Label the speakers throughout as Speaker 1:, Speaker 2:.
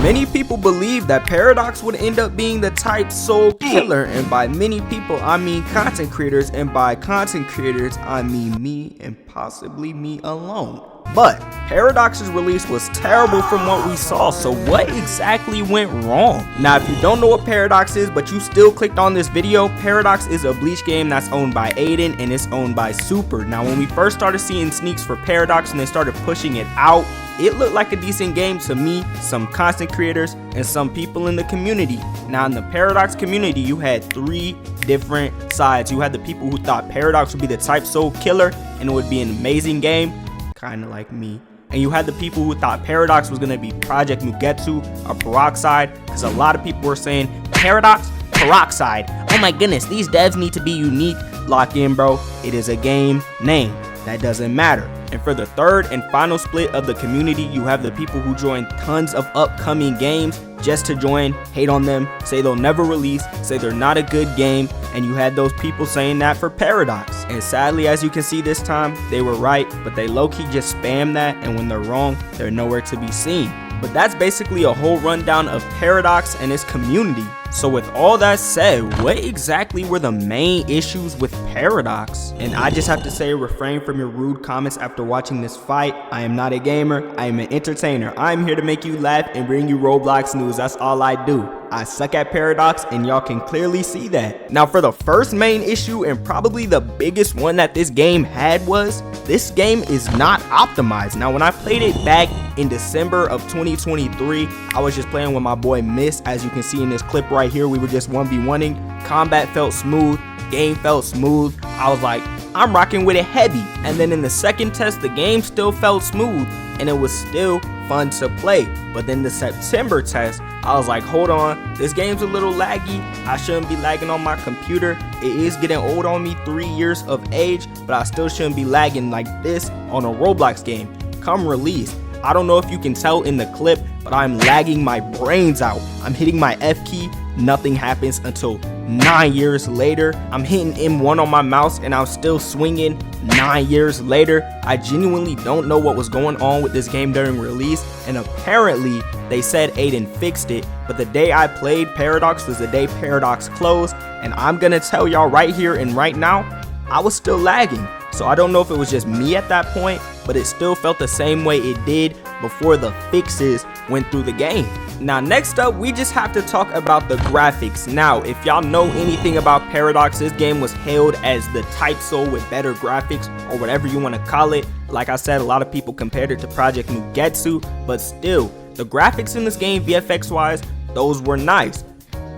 Speaker 1: Many people believe that Paradox would end up being the type soul killer, and by many people I mean content creators, and by content creators I mean me and possibly me alone. But Paradox's release was terrible from what we saw, so what exactly went wrong? Now if you don't know what Paradox is but you still clicked on this video, Paradox is a Bleach game that's owned by Aiden and it's owned by Super. Now when we first started seeing sneaks for Paradox and they started pushing it out, it looked like a decent game to me, some content creators, and some people in the community. Now in the Paradox community, you had three different sides. You had the people who thought Paradox would be the type soul killer and it would be an amazing game, kind of like me. And you had the people who thought Paradox was going to be Project Mugetsu or Peroxide, because a lot of people were saying Paradox, Peroxide. Oh my goodness, these devs need to be unique. Lock in, bro. It is a game name. That doesn't matter. And for the third and final split of the community, you have the people who join tons of upcoming games just to join, hate on them, say they'll never release, say they're not a good game, and you had those people saying that for Paradox. And sadly, as you can see this time, they were right, but they low-key just spam that, and when they're wrong, they're nowhere to be seen. But that's basically a whole rundown of Paradox and its community. So with all that said, what exactly were the main issues with Paradox? And I just have to say, refrain from your rude comments after watching this fight. I am not a gamer, I am an entertainer. I'm here to make you laugh and bring you Roblox news. That's all I do. I suck at Paradox and y'all can clearly see that. Now for the first main issue, and probably the biggest one that this game had, was this game is not optimized. Now when I played it back in December of 2023, I was just playing with my boy Miss. As you can see in this clip right here, we were just 1v1ing. Combat felt smooth, game felt smooth. I was like, I'm rocking with it heavy. And then in the second test, the game still felt smooth and it was still fun to play. But then the September test, I was like, hold on, this game's a little laggy. I shouldn't be lagging on my computer. It is getting old on me, 3 years of age, but I still shouldn't be lagging like this on a Roblox game. Come release. I don't know if you can tell in the clip, but I'm lagging my brains out. I'm hitting my F key, nothing happens until 9 years later. I'm hitting M1 on my mouse and I'm still swinging 9 years later. I genuinely don't know what was going on with this game during release, and apparently they said Aiden fixed it, but the day I played Paradox was the day Paradox closed, and I'm gonna tell y'all right here and right now, I was still lagging. So I don't know if it was just me at that point, but it still felt the same way it did before the fixes went through the game. Now next up, we just have to talk about the graphics. Now if y'all know anything about Paradox, this game was hailed as the type soul with better graphics, or whatever you want to call it. Like I said, a lot of people compared it to Project Mugetsu, but still, the graphics in this game, VFX wise, those were nice.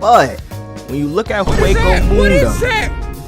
Speaker 1: But when you look at Hueco Mundo,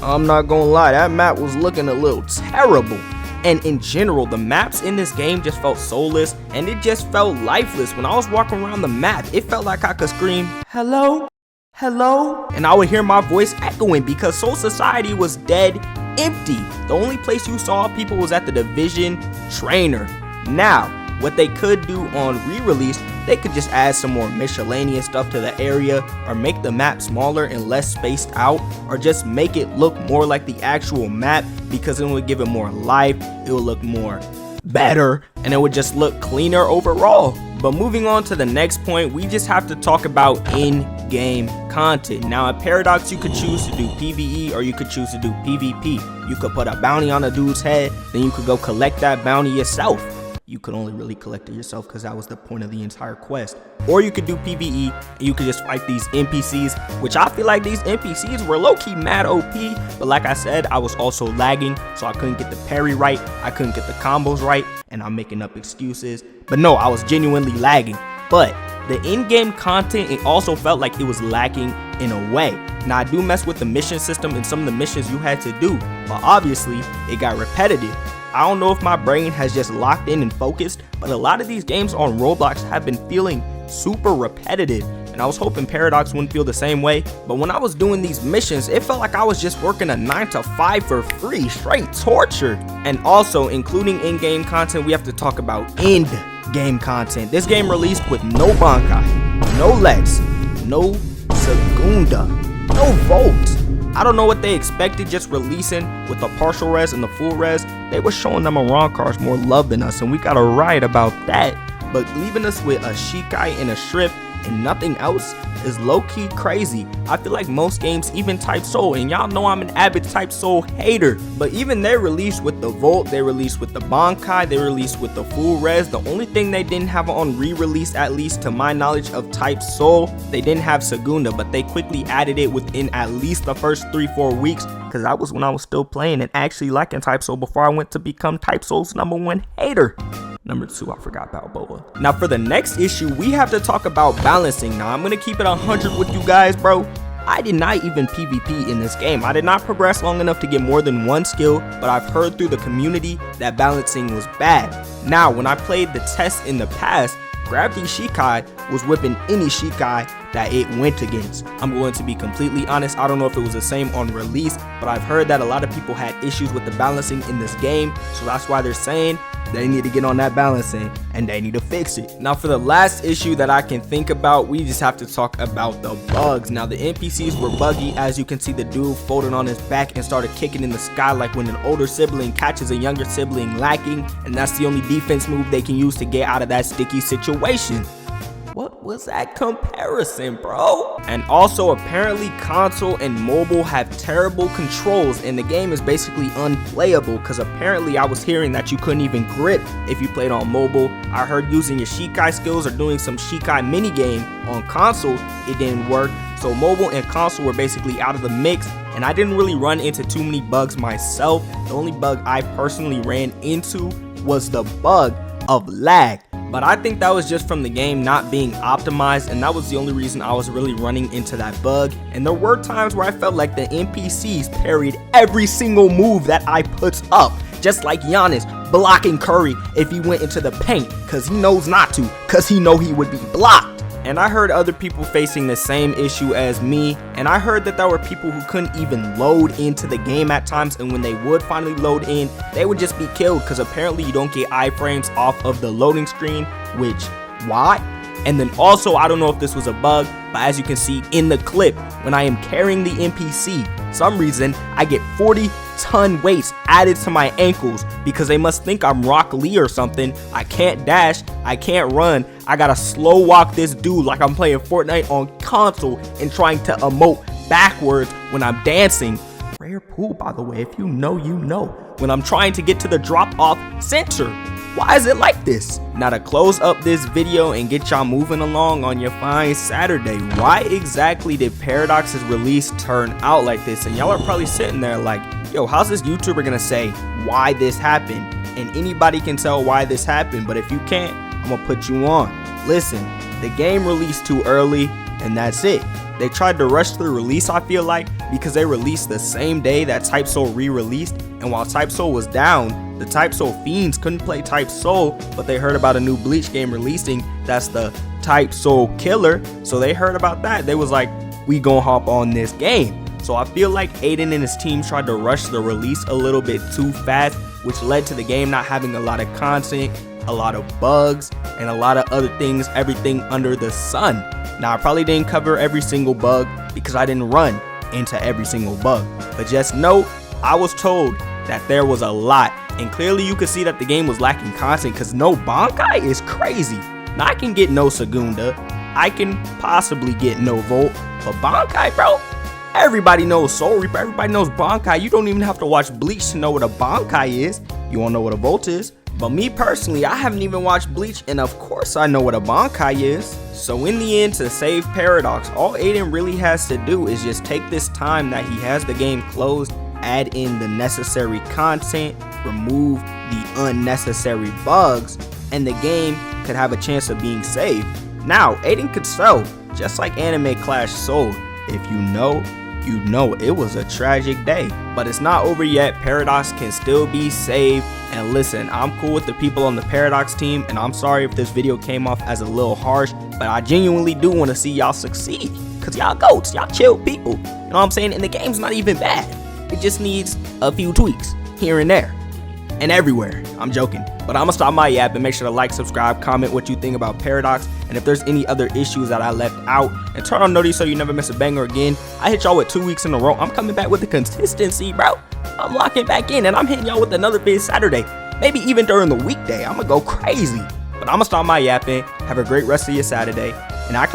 Speaker 1: I'm not gonna lie, that map was looking a little terrible. And in general, the maps in this game just felt soulless, and it just felt lifeless. When I was walking around the map, it felt like I could scream, hello, hello, and I would hear my voice echoing because Soul Society was dead empty. The only place you saw people was at the Division Trainer. Now, what they could do on re-release, they could just add some more miscellaneous stuff to the area, or make the map smaller and less spaced out, or just make it look more like the actual map, because it would give it more life, it would look more better, and it would just look cleaner overall. But moving on to the next point, we just have to talk about in-game content. Now at Paradox, you could choose to do PvE or you could choose to do PvP. You could put a bounty on a dude's head, then you could go collect that bounty yourself. You could only really collect it yourself because that was the point of the entire quest. Or you could do PvE and you could just fight these NPCs, which I feel like these NPCs were low-key mad OP, but like I said, I was also lagging, so I couldn't get the parry right, I couldn't get the combos right, and I'm making up excuses. But no, I was genuinely lagging. But the in-game content, it also felt like it was lacking in a way. Now I do mess with the mission system and some of the missions you had to do, but obviously it got repetitive. I don't know if my brain has just locked in and focused, but a lot of these games on Roblox have been feeling super repetitive, and I was hoping Paradox wouldn't feel the same way. But when I was doing these missions, it felt like I was just working a 9 to 5 for free, straight torture. And also, including in-game content, we have to talk about end-game content. This game released with no Bankai, no Lex, no Segunda, no Volt. I don't know what they expected, just releasing with the partial res and the full res. They were showing them Iran cars more love than us, and we got a riot about that. But leaving us with a Shikai and a Shrift, and nothing else is low-key crazy. I feel like most games even type soul, and y'all know I'm an avid type soul hater, but even they released with the Volt, they released with the Bankai, they released with the full res. The only thing they didn't have on re-release, at least to my knowledge of type soul, they didn't have Segunda, but they quickly added it within at least the first 3-4 weeks, because that was when I was still playing and actually liking type soul before I went to become type soul's #1 hater. Number 2, I forgot Balboa. Now for the next issue, we have to talk about balancing. Now I'm gonna keep it 100 with you guys, bro. I did not even PvP in this game. I did not progress long enough to get more than one skill, but I've heard through the community that balancing was bad. Now when I played the test in the past, Gravity Shikai was whipping any Shikai that it went against. I'm going to be completely honest, I don't know if it was the same on release, but I've heard that a lot of people had issues with the balancing in this game, so that's why they're saying they need to get on that balancing and they need to fix it. Now for the last issue that I can think about, we just have to talk about the bugs. Now the NPCs were buggy. As you can see, the dude folded on his back and started kicking in the sky like when an older sibling catches a younger sibling lacking, and that's the only defense move they can use to get out of that sticky situation. What was that comparison, bro? And also, apparently console and mobile have terrible controls and the game is basically unplayable, because apparently I was hearing that you couldn't even grip if you played on mobile. I heard using your Shikai skills or doing some Shikai minigame on console, it didn't work. So mobile and console were basically out of the mix, and I didn't really run into too many bugs myself. The only bug I personally ran into was the bug of lag. But I think that was just from the game not being optimized, and that was the only reason I was really running into that bug. And there were times where I felt like the NPCs parried every single move that I put up, just like Giannis blocking Curry if he went into the paint, cause he knows not to, cause he know he would be blocked. And I heard other people facing the same issue as me, and I heard that there were people who couldn't even load into the game at times, and when they would finally load in, they would just be killed, because apparently you don't get iframes off of the loading screen, which, why? And then also, I don't know if this was a bug, but as you can see in the clip, when I am carrying the NPC, some reason I get 40-ton weights added to my ankles, because they must think I'm Rock Lee or something. I can't dash, I can't run, I gotta slow walk this dude like I'm playing Fortnite on console and trying to emote backwards when I'm dancing. Rare pool, by the way, if you know, you know. When I'm trying to get to the drop off center. Why is it like this? Now to close up this video and get y'all moving along on your fine Saturday, why exactly did Paradox's release turn out like this? And y'all are probably sitting there like, yo, how's this YouTuber gonna say why this happened? And anybody can tell why this happened, but if you can't, I'm gonna put you on. Listen, the game released too early, and that's it. They tried to rush the release, I feel like, because they released the same day that Type Soul re-released, and while Type Soul was down, the Type Soul fiends couldn't play Type Soul, but they heard about a new Bleach game releasing that's the Type Soul Killer, so they heard about that. They was like, we gonna hop on this game. So I feel like Aiden and his team tried to rush the release a little bit too fast, which led to the game not having a lot of content, a lot of bugs, and a lot of other things, everything under the sun. Now I probably didn't cover every single bug because I didn't run into every single bug, but just know I was told that there was a lot, and clearly you could see that the game was lacking content, because no Bankai is crazy. Now I can get no Segunda, I can possibly get no Volt, but Bankai, bro, everybody knows Soul Reaper, everybody knows Bankai. You don't even have to watch Bleach to know what a Bankai is. You wanna know what a Volt is? But me personally, I haven't even watched Bleach, and of course I know what a Bankai is. So in the end, to save Paradox, all Aiden really has to do is just take this time that he has the game closed, add in the necessary content, remove the unnecessary bugs, and the game could have a chance of being saved. Now, Aiden could sell, just like Anime Clash sold. If you know, you know. It was a tragic day, but it's not over yet. Paradox can still be saved. And listen, I'm cool with the people on the Paradox team, and I'm sorry if this video came off as a little harsh, but I genuinely do want to see y'all succeed, because y'all goats, y'all chill people, you know what I'm saying? And the game's not even bad, it just needs a few tweaks here and there and everywhere. I'm joking, but I'm gonna stop my yap and make sure to like, subscribe, comment what you think about Paradox, and if there's any other issues that I left out, and turn on notice so you never miss a banger again. I hit y'all with 2 weeks in a row. I'm coming back with the consistency, bro. I'm locking back in, and I'm hitting y'all with another vid Saturday, maybe even during the weekday. I'm gonna go crazy, but I'm gonna stop my yapping. Have a great rest of your Saturday, and I'll catch